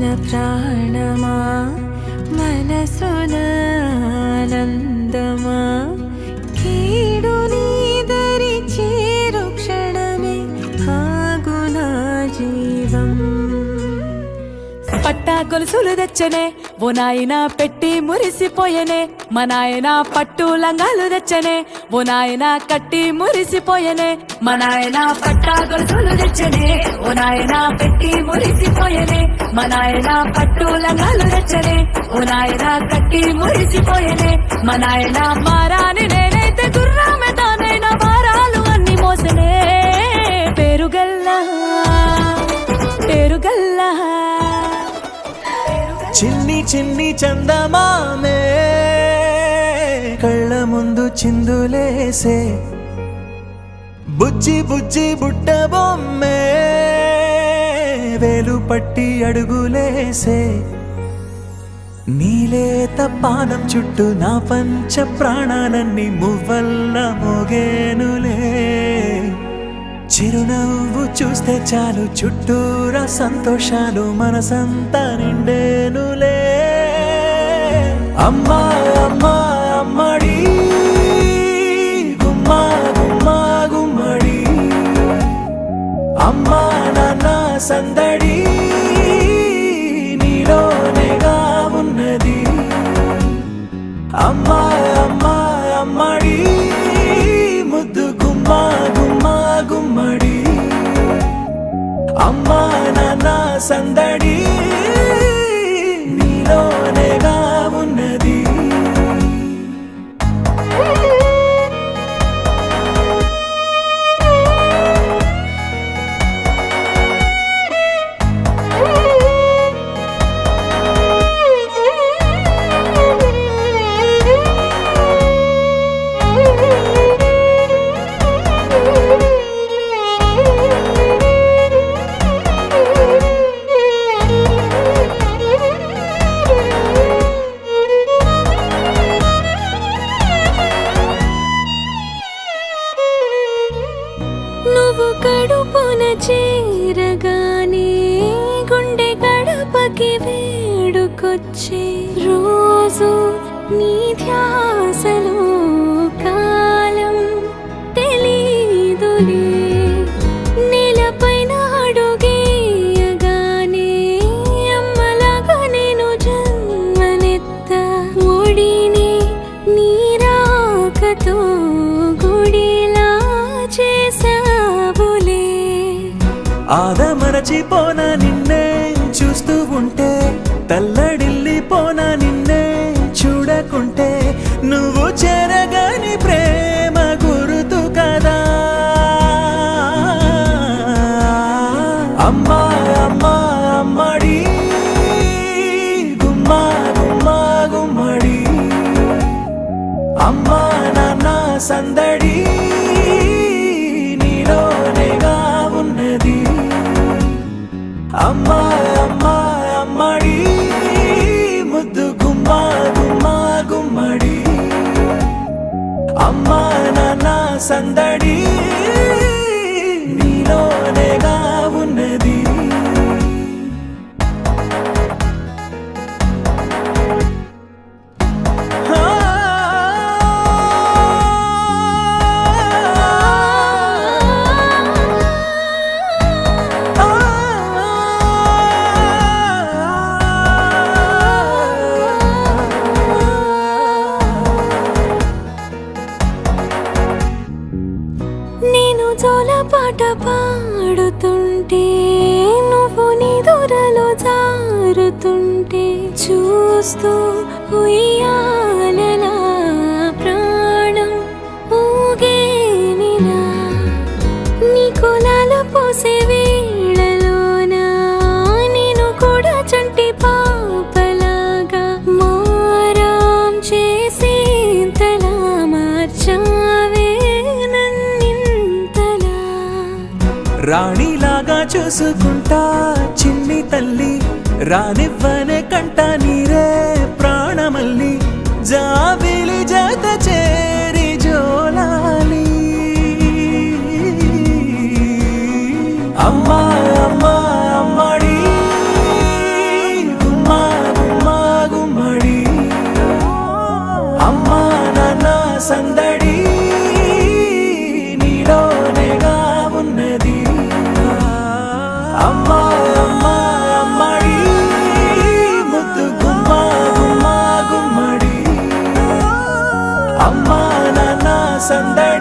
మన ప్రాణమా మనసున ఆనందమా కీడు నీదరి చేరు క్షణమే ఆగునా జీవం పట్టా గొలుసులు తెచ్చనే ఓ నాయన పెట్టి మురిసిపోయనే మా నాయన పట్టు లంగాలు తెచ్చనే ఓ నాయన కట్టి మురిసిపోయనే మా నాయన పట్టా గొలుసులు తెచ్చనే ఓ నాయన పెట్టి మురిసిపోయనే మా నాయన పట్టు లంగాలు తెచ్చనే ఓ నాయన కట్టి మురిసిపోయనే మా నాయన మారాని నేనైతే గుర్రామె తానైనా భారాలు అన్ని మోసనే పేరుగల్లా పేరుగల్లా చిన్ని చిన్ని చందమామే కళ్ళ ముందు చిందులేసే బుజ్జి బుజ్జి బుట్ట బొమ్మే వేలు పట్టి అడుగులేసే నీలేత పానం చుట్టూ నా పంచ ప్రాణాలన్నీ మువ్వల్ల మోగేనులే చిరునవ్వు చూస్తే చాలు చుట్టూరా సంతోషాలు మనసంతా నిండేనులే అమ్మా అమ్మా అమ్మడి గుమ్మా గుమ్మా గుమ్మడి అమ్మా నాన్న సందడి నీలోనేగా ఉన్నది అమ్మా అమ్మా అమ్మడి ముద్దు గుమ్మా గుమ్మా గుమ్మడి అమ్మా నాన్న సందడి నీలోనేగా ఉన్నది నువ్వు కడుపున చేరగానే గుండె గడపకి వేడుకొచ్చే రోజు నీ ధ్యాసలో కాలం తెలీదులే నేలపైన అడుగేయగానే అమ్మలాగా నేను జన్మనెత్త ఒడిని నీ రాకతో గుడిలా చేసావులే ఆదమరచిపోన నిన్నే చూస్తూ ఉంటే తల్లడిల్లిపోన నిన్నే చూడకుంటే నువ్వు చెరగని ప్రేమ గురుతు కదా అమ్మా అమ్మా అమ్మడి గుమ్మా గుమ్మా గుమ్మడి అమ్మా నాన్న సందడి నీలోనేగా ఉన్నది అమ్మా అమ్మా అమ్మడి ముద్దు గుమ్మా గుమ్మా గుమ్మడి అమ్మా నాన్న సందడి నీలోనేగా ఉన్నది నేను జోలపాట పాడుతుంటే నువ్వు నిదురలో జారుతుంటే చూస్తూ ఉయ్యాలలా ప్రాణం ఊగేనిలా నీ కులాల పోసే వేళలోన నేను కూడా చంటి పాపలాగా మారాం చేసేంతలా మార్చావే నన్నింతలా రాణిలాగా చూసుకుంటా చిన్ని తల్లి రానివ్వనే కంట నీరే ప్రాణమల్లి జాబిలి జత చేరి జోలాలి అమ్మా అమ్మా అమ్మడి అమ్మా నాన్న సందడి